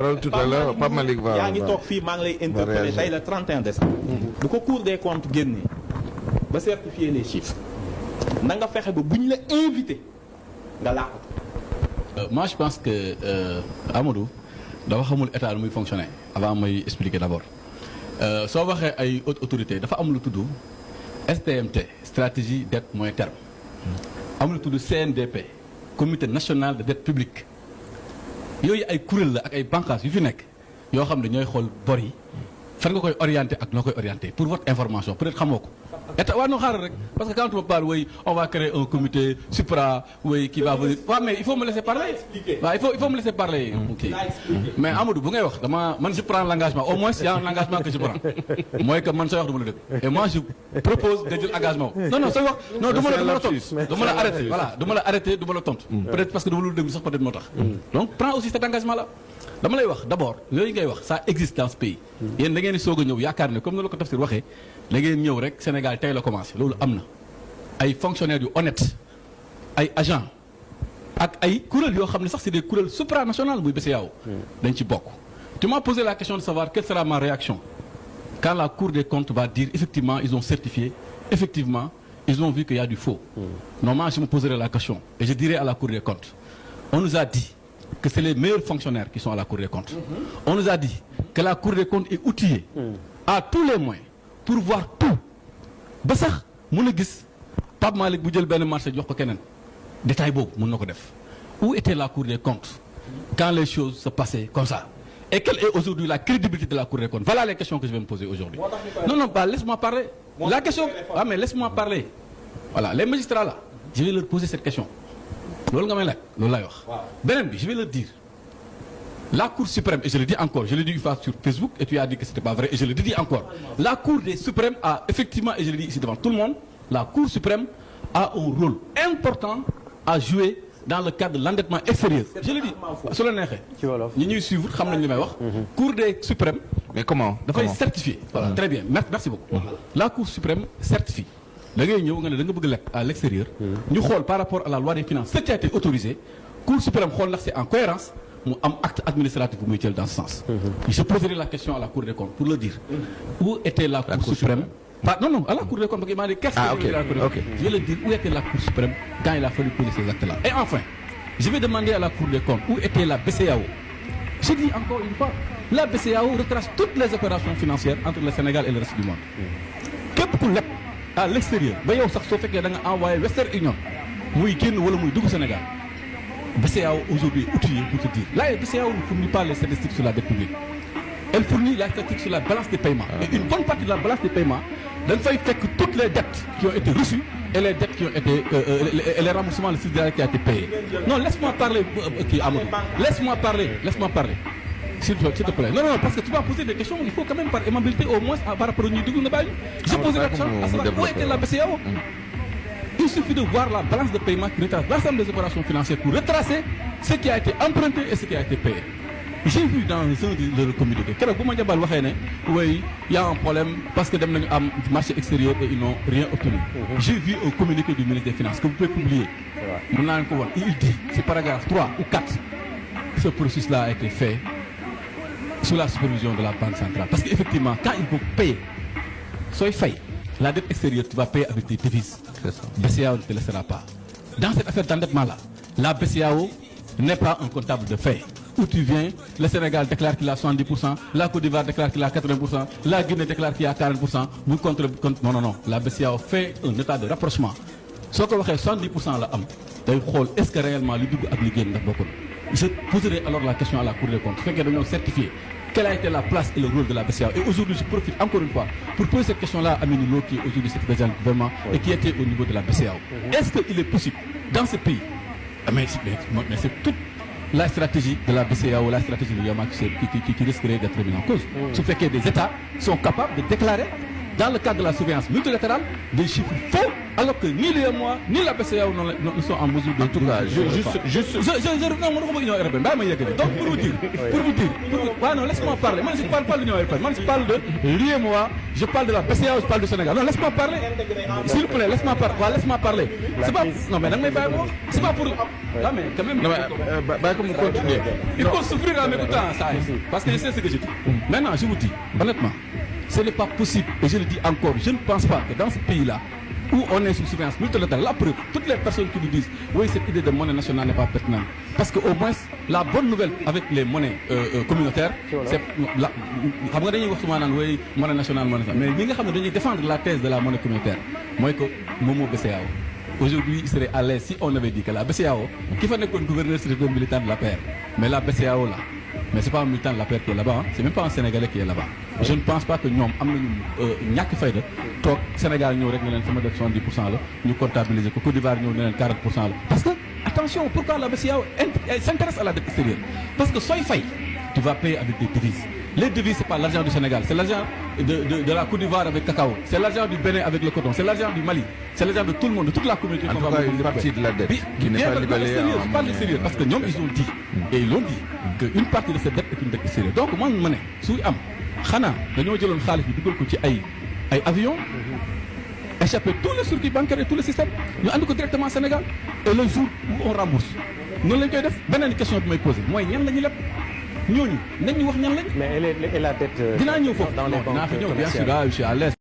tout à l'heure Pape Malick va yaa ngi toog fii maa ngi lay interpellé tey le 31 décembre. du ko Cour des comptes génnee ba certifier les chiffres na nga fexe ba bu ñu la invité nga làqatu. Moi je pense que Amadou dafa xamul état lu muy fonctionner avant may expliquer d'abord soo waxee ay haute autorité dafa am lu tudd STMT stratégie dette moyen terme am lu tudd CNDP comité national de dette publique yooyu ay kuréel la ak ay bànqaas yu fi nekk yoo xam ne ñooy xool bor yi fan nga koy orienté ak noo koy orienté pour votre information peut-être xamoo ko état waaw non xaaral rek parce que quand on parle oui on va créer un comité supra oui qui va venir waaw mais il faut me laisser parler waaw il faut me laisser parler ok mais Amadou bu ngay wax man je prends l'engagement au moins il y a un engagement que je prends mooy que man sooy wax du ma la dëgg et moi je propose de jël engagement non sooy wax non du ma la tontu du ma la arrêté voilà du ma la arrêté du ma la tontu peut-être parce que du ma la déglu sax peut-être moo tax donc prends aussi cet engagement là dama lay wax d'abord yooyu ngay wax ça existe dans ce pays yéen da ngeen di soog a ñëw yaakaar ne comme ni la ko Tafsir waxee da ngeen ñëw rek Sénégal tey la commencé loolu am na ay fonctionnaires yu honnêtes ay agents ak ay kuréel yoo xam ne sax c'est des kuréel supranational muy BCEAO dañ ci bokk. Tu m'as posé la question de savoir quelle sera ma réaction quand la Cour des comptes va dire effectivement ils ont certifié, effectivement ils ont vu qu'il y a du faux. Normalement je me poserai la question et je dirai à la Cour des comptes on nous a dit que c'est les meilleurs fonctionnaires qui sont à la Cour des comptes. On nous a dit que la Cour des comptes est outillée à tous les moyens pour voir tout ba sax mën a gis Pape Malick bu jël benn marché jox ko keneen détail boobu mën na ko def. Où était la Cour des comptes quand les choses se passaient comme ça? Et quelle est aujourd'hui la crédibilité de la Cour des comptes? Voilà les questions que je vais me poser aujourd'hui. Non, bah laisse-moi parler. La question, mais laisse-moi parler. Voilà, les magistrats là, je vais leur poser cette question. Loolu nga may laaj loolu laay wax. Beneen bi je vais leur dire la Cour suprême et je le dis encore, je l'ai dit une fois sur Facebook et tu as dit que c'était pas vrai et je le dis encore. La Cour des suprêmes a effectivement, et je le dis ici devant tout le monde, la Cour suprême a un rôle important à jouer dans le cadre de l'endettement extérieur. Je le dis su la neexee. ñi ñuy suivre xam nañ li may wax. Cour des suprêmes. Mais comment dafay certifier. Voilà, très bien, merci beaucoup. La Cour suprême certifie. Da ngay ñëw nga ne da nga bëgg lekk à l'extérieur. ñu xool par rapport à la loi des finances ce qui a été autorisé. Cour suprême xool ndax c'est en cohérence mu am acte administratif bu muy jël dans ce sens. Je poserai la question à la Cour des comptes pour le dire. Où était la Cour suprême? Non, à la Cour des comptes parce qu'il m'a dit qu'est-ce que la Cour des comptes. Je vais le dire où était la Cour suprême quand il a fallu poser ces actes-là. Et enfin, je vais demander à la Cour des comptes où était la BCEAO. Je dis encore une fois, la BCEAO retrace toutes les opérations financières entre le Sénégal et le reste du monde. Képp ku leb à l'extérieur ba yow sax soo fekkee da nga envoyé Western Union muy génn wala muy dugg Sénégal BCEAO aujourd'hui est outillée pour te dire la BCEAO ne fournit pas les statistiques sur la dette publique, elle fournit la statistique sur la balance des paiements et une bonne partie de la balance des paiements dañ fay fekk toutes les dettes qui ont été reçues et les dettes qui ont été et les remboursements de solidarité qui a été payé. Non, laisse-moi parler Amadou, laisse-moi parler s'il te plaît. Non, parce que tu vas poser des questions, il faut quand même par aimabilité au moins par rapport au Nidou Nabaye. Je pose la question à savoir où était la BCEAO. Il suffit de voir la balance de paiement qui retrace l'ensemble des opérations financières pour retracer ce qui a été emprunté et ce qui a été payé. J'ai vu dans un de leur communiqué keroog bu ma jabal waxee ne oui il y a un problème parce que dem nañu am marché extérieur et ils n'ont rien obtenu. J'ai vu un communiqué du ministre des Finances que vous pouvez publier. Mën naa leen ko wan il dit c'est paragraphe 3 ou 4 ce processus-là a été fait sous la supervision de la Banque centrale. Parce qu'effectivement, quand il faut payer, soit fait, la dette extérieure, tu vas payer avec des devises. BCEAO ne te laissera pas. Dans cette affaire d'endettement-là, la BCEAO n'est pas un comptable de fait. Où tu viens, le Sénégal déclare qu'il a 70%, la Côte d'Ivoire déclare qu'il a 80%, la Guinée déclare qu'il a 40%. Vous contre... Non. La BCEAO fait un état de rapprochement. Ce que vous avez 70% là, est-ce que réellement le double a gagné dans beaucoup? Je poserai alors la question à la Cour des comptes. Fait qu'elle a certifié quelle a été la place et le rôle de la BCEAO. Et aujourd'hui, je profite encore une fois pour poser cette question-là à Minilo, qui est aujourd'hui secrétaire général du gouvernement et qui était au niveau de la BCEAO. Est-ce qu'il est possible, dans ce pays, mais c'est toute la stratégie de la BCEAO, la stratégie de Yama qui risquerait d'être remise en cause. Ce fait que des États sont capables de déclarer, dans le cadre de la surveillance multilatérale, des chiffres faux alors que ni l'UEMOA ni la BCEAO ne sont en mesure de. En tout cas, non man waxuma Union européenne bàyyi ma yeggali donc pour vous dire waaw non laisse-moi parler man je parle pas de l'Union européenne man je parle de l'UEMOA je parle de la BCEAO je parle du Sénégal non laisse-moi parler s'il vous plaît laisse-moi parler c'est pas non mais da nga may bàyyi moom c'est pas pour là mais quand même bàyyi ko mu continuer. il faut souffrir en m'écoutant ça parce que je sais ce que je dis maintenant je vous dis honnêtement ce n'est pas possible et je le dis encore je ne pense pas que dans ce pays-là où on est sous surveillance multilatérale, la preuve, toutes les personnes qui nous disent oui cette idée de monnaie nationale n'est pas pertinente parce que au moins la bonne nouvelle avec les monnaies communautaires c'est la xam nga dañuy wax souvent naan oui monnaie nationale mais ñi nga xam ne dañuy défendre la thèse de la monnaie communautaire mooy que moom moo BCEAO aujourd'hui il serait à l'aise si on avait dit que la BCEAO ki fa nekkoon gouverneur c'est un militant de la paix mais la BCEAO là mais c'est pas un militant de la paix qui est là-bas c'est même pas un Sénégalais qui est là-bas je ne pense pas que ñoom am nañu ñàkk fayda toog Sénégal ñëw rek ne leen sama def 70% la ñu comptabiliser ko Côte d'Ivoire ñëw ne leen 40% la parce que attention pourquoi la BCEAO s'intéresse à la dette extérieure parce que sooy fay tu vas payer avec des devises les devises c'est pas l'argent du Sénégal c'est l'argent de la Côte d'Ivoire avec cacao c'est l'argent du Bénin avec le coton c'est l'argent du Mali c'est l'argent de tout le monde de toute la communauté en tout cas une partie de la dette qui n'est pas libellée je parle d'extérieur parce que ñoom ils ont dit et ils l'ont dit qu'une partie de cette dette est une dette extérieure donc man ma ne suy am xanaa dañoo jëloon xaalis bi dugal ko ci ay avions échapper tous les circuits bancaires et tous les systèmes ñu andi ko directement Sénégal et le jour où on rembourse noonu lañ koy def beneen question bi may posé mooy ñan la ñuy leb ñooñu nañ ñu wax ñan lañ. mais et la dette. dinaa ñëw foofu dinaa fi ñëw bien sûr je suis à l'aise